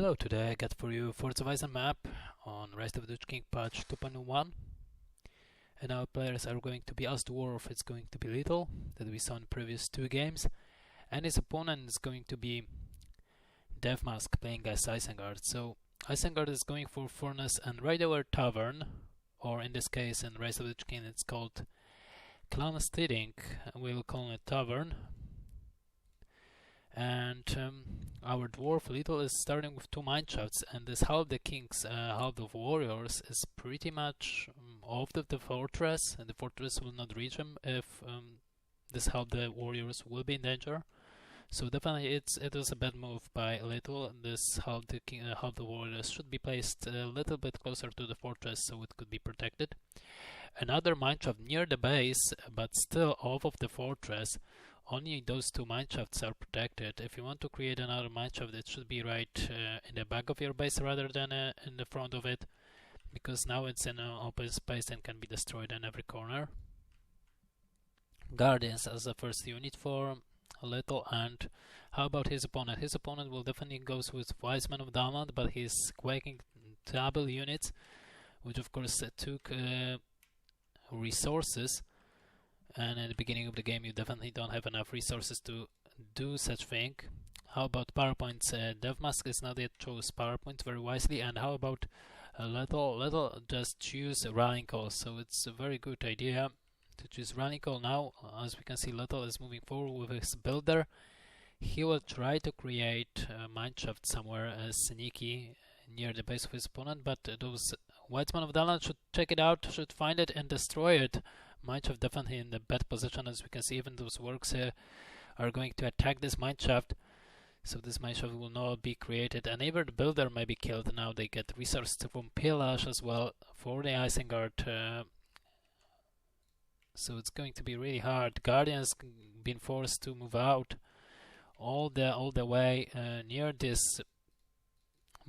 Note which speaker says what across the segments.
Speaker 1: Hello, today I got for you Forts of Isen map on Rise of the King patch 2.1, and our players are going to be as Dwarf, it's going to be Little, that we saw in previous two games, and his opponent is going to be Deathmask playing as Isengard. So Isengard is going for Furnace and Radar Tavern, or in this case in Rise of the King it's called Clan Steading, we'll call it Tavern. And our dwarf Little is starting with two mineshafts, and this half the kings, half the warriors is pretty much off of the fortress, and the fortress will not reach him if this half the warriors will be in danger. So definitely it was a bad move by Little. This half the warriors should be placed a little bit closer to the fortress so it could be protected. Another mineshaft near the base, but still off of the fortress. Only those two mineshafts are protected. If you want to create another mineshaft, it should be right in the back of your base rather than in the front of it, because now it's in an open space and can be destroyed in every corner. Guardians as the first unit for Little. And how about his opponent? His opponent will definitely go with Wise Man of Downland, but he's quaking double units, which of course took resources. And at the beginning of the game you definitely don't have enough resources to do such thing. How about PowerPoints? Deathmask is not yet chose PowerPoint very wisely. And how about Little just choose Rallying Call. So it's a very good idea to choose Rallying Call now. As we can see, Little is moving forward with his builder. He will try to create a mineshaft somewhere sneaky near the base of his opponent, but those Whiteman of Dalan should check it out, should find it and destroy it. Mineshaft definitely in the bad position. As we can see, even those works are going to attack this mineshaft, so this mineshaft will not be created, and even the builder may be killed. Now they get resources from Pillage as well for the Isengard, so it's going to be really hard. Guardians been forced to move out all the way near this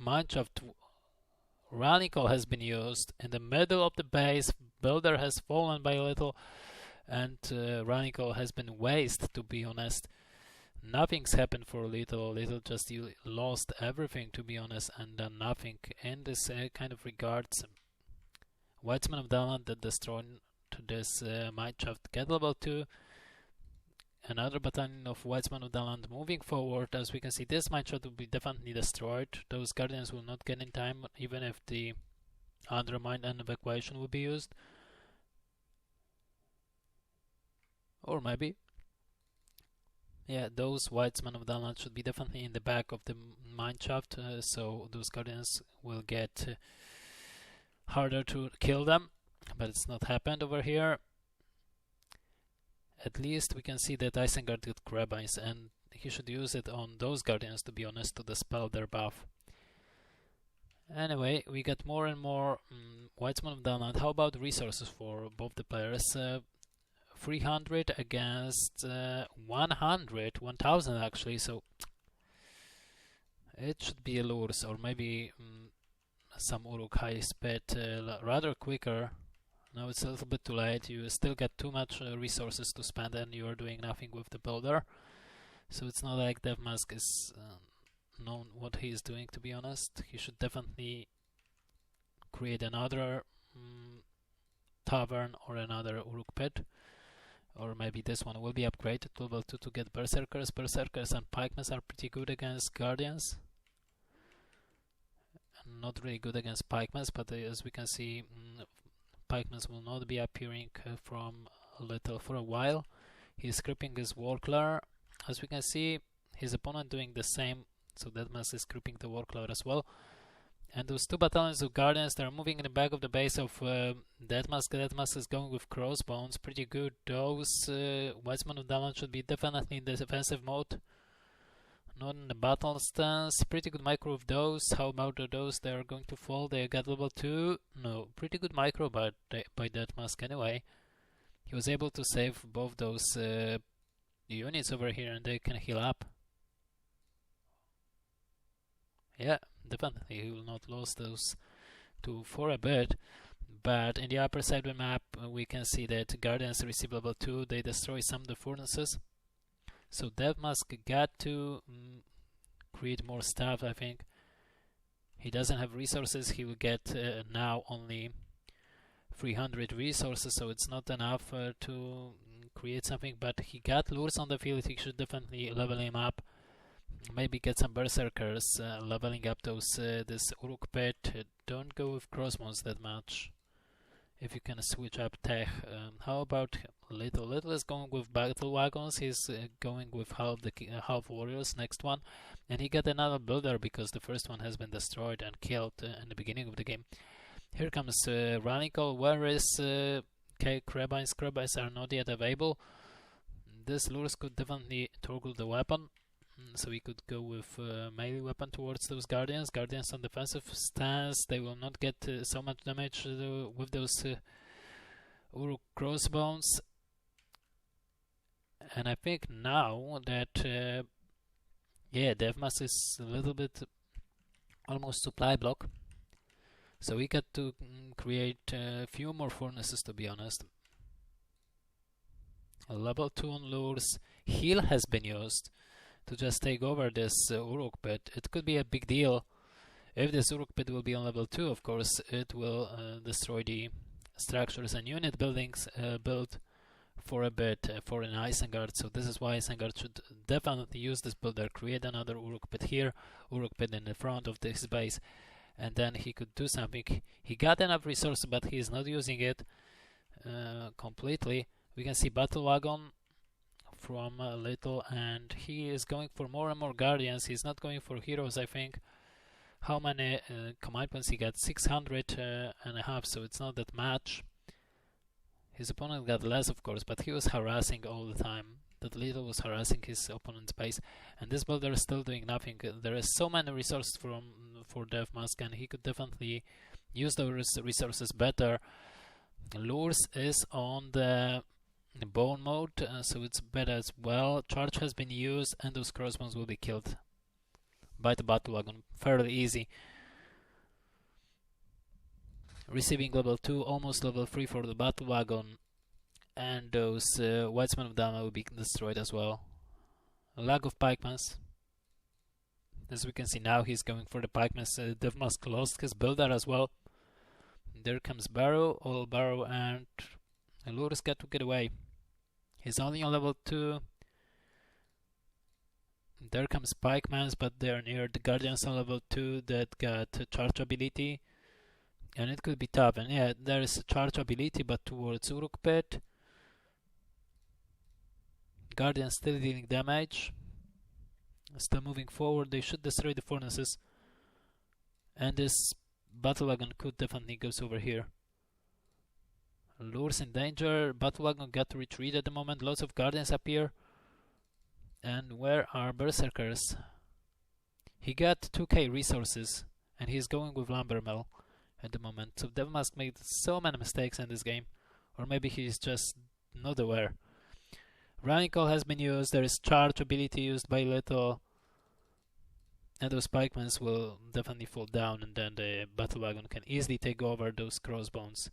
Speaker 1: mineshaft. Rallying Call has been used in the middle of the base. Builder has fallen by a little, and Rallying Call has been wasted, to be honest. Nothing's happened for Little. Little just lost everything, to be honest, and done nothing in this kind of regards. Whiteman of Daland that destroyed this mineshaft get level 2. Another battalion of Whiteman of Daland moving forward. As we can see, this mineshaft will be definitely destroyed. Those guardians will not get in time, even if the undermine and evacuation will be used. Or maybe. Yeah, those Whitemen of Daland should be definitely in the back of the mineshaft, so those guardians will get harder to kill them. But it's not happened over here. At least we can see that Isengard got Carabines, and he should use it on those guardians, to be honest, to dispel their buff. Anyway, we got more and more Whiteman of Daland. How about resources for both the players? 300 against 100, 1000 actually, so it should be a lures, or maybe some Uruk high speed rather quicker. Now it's a little bit too late. You still get too much resources to spend, and you are doing nothing with the builder. So it's not like Deathmask is known what he is doing, to be honest. He should definitely create another tavern or another Uruk pit, or maybe this one will be upgraded to level 2 to get Berserkers. Berserkers and Pikemen are pretty good against Guardians. Not really good against Pikemen, but as we can see, Pikemen will not be appearing from Little for a while. He's creeping his Warclaw. As we can see, his opponent doing the same, so Deathmask is creeping the Warclaw as well. And those two battalions of Guardians, they are moving in the back of the base of Deathmask. Deathmask is going with crossbones, pretty good. Those Whiteman of Daland should be definitely in the defensive mode, not in the battle stance. Pretty good micro of those. How about those? They are going to fall. They got level 2. No, pretty good micro by Deathmask anyway. He was able to save both those units over here, and they can heal up. Yeah, definitely he will not lose those two for a bit. But in the upper side of the map, we can see that Guardians receive level 2. They destroy some of the furnaces. So Deathmask got to create more stuff, I think. He doesn't have resources. He will get now only 300 resources, so it's not enough to create something, but he got lures on the field. He should definitely level him up. Maybe get some berserkers, leveling up this Uruk pit. Don't go with crossbows that much. If you can switch up tech. How about Little? Little is going with battle wagons. He's going with half warriors. Next one, and he got another builder because the first one has been destroyed and killed in the beginning of the game. Here comes Ranical. Where is Crabines? Crabines are not yet available. This lures could definitely toggle the weapon, so we could go with melee weapon towards those Guardians. Guardians on defensive stance. They will not get so much damage with those Uruk crossbones. And I think now that Deathmask is a little bit almost supply block. So we got to create a few more furnaces, to be honest. A level 2 on lures. Heal has been used to just take over this Uruk pit. It could be a big deal. If this Uruk pit will be on level 2, of course, it will destroy the structures and unit buildings built for a bit for an Isengard. So this is why Isengard should definitely use this builder, create another Uruk pit here, Uruk pit in the front of this base, and then he could do something. He got enough resources, but he is not using it completely. We can see battle wagon from Little, and he is going for more and more guardians. He's not going for heroes, I think. How many command points he got? 600 and a half, so it's not that much. His opponent got less, of course, but he was harassing all the time. That Little was harassing his opponent's base, and this builder is still doing nothing. There is so many resources for Deathmask, and he could definitely use those resources better. Lures is on the bone mode, so it's better as well. Charge has been used, and those crossbows will be killed by the battle wagon. Fairly easy. Receiving level 2, almost level 3 for the battle wagon, and those Whitesmen of Dama will be destroyed as well. A lack of pikemans. As we can see now, he's going for the pikemans. Deathmask lost his builder as well. There comes Barrow, all Barrow, and Lurus got to get away. He's only on level 2. There comes pikemans, but they're near the Guardians on level 2 that got charge ability. And it could be tough. And yeah, there is a charge ability, but towards Uruk pit. Guardians still dealing damage. Still moving forward. They should destroy the furnaces. And this battle wagon could definitely go over here. Lures in danger. Battle wagon got to retreat at the moment. Lots of guardians appear. And where are berserkers? He got 2k resources, and he's going with lumber mill at the moment. So Deathmask made so many mistakes in this game, or maybe he's just not aware. Radical has been used. There is charge ability used by Little, and those pikemans will definitely fall down, and then the battle wagon can easily take over those crossbones.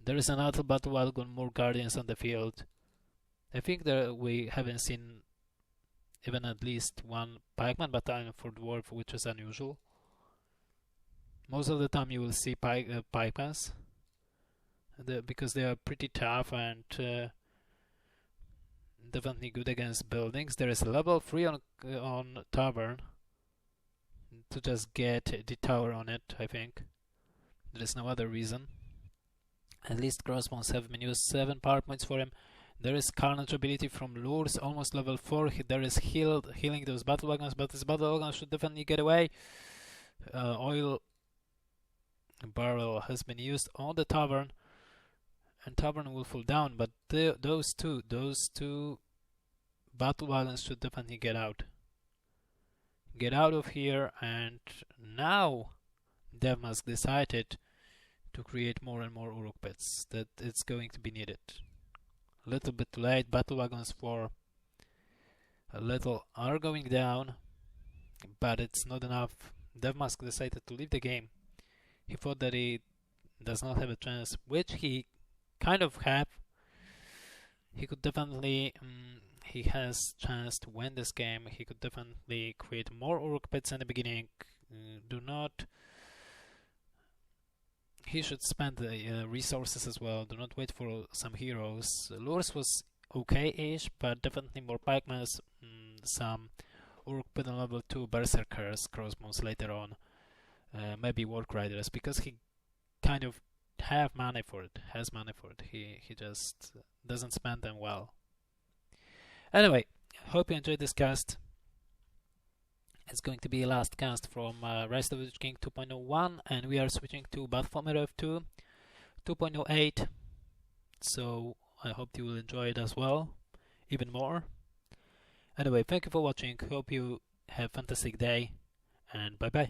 Speaker 1: There is another battle wagon, more guardians on the field. I think that we haven't seen even at least one pikeman battalion for Dwarf, which is unusual. Most of the time you will see pikemans because they are pretty tough and definitely good against buildings. There is a level 3 on tavern to just get the tower on it, I think. There is no other reason. At least crossbows have been used. 7 power points for him. There is carnage ability from Lures, almost level 4. There is healing those battle wagons, but this battle wagon should definitely get away. Oil barrel has been used on the tavern, and tavern will fall down, but those two battle wagons should definitely get out. Get out of here, and now Deathmask decided to create more and more Uruk pits, that it's going to be needed. A little bit late. Battle wagons for a little are going down, but it's not enough. Deathmask decided to leave the game. He thought that he does not have a chance, which he kind of have. He could definitely, he has chance to win this game. He could definitely create more Uruk pits in the beginning, Do not. He should spend the resources as well. Do not wait for some heroes. Lures was okay-ish, but definitely more pikemen, some Uruk put on level 2 berserkers, crossbows later on, maybe work riders, because he kind of has money for it. He just doesn't spend them well. Anyway, hope you enjoyed this cast. It's going to be the last cast from Rise of the King 2.01, and we are switching to Battlefront RF2 2.08. So I hope you will enjoy it as well, even more. Anyway, thank you for watching. Hope you have a fantastic day, and bye bye.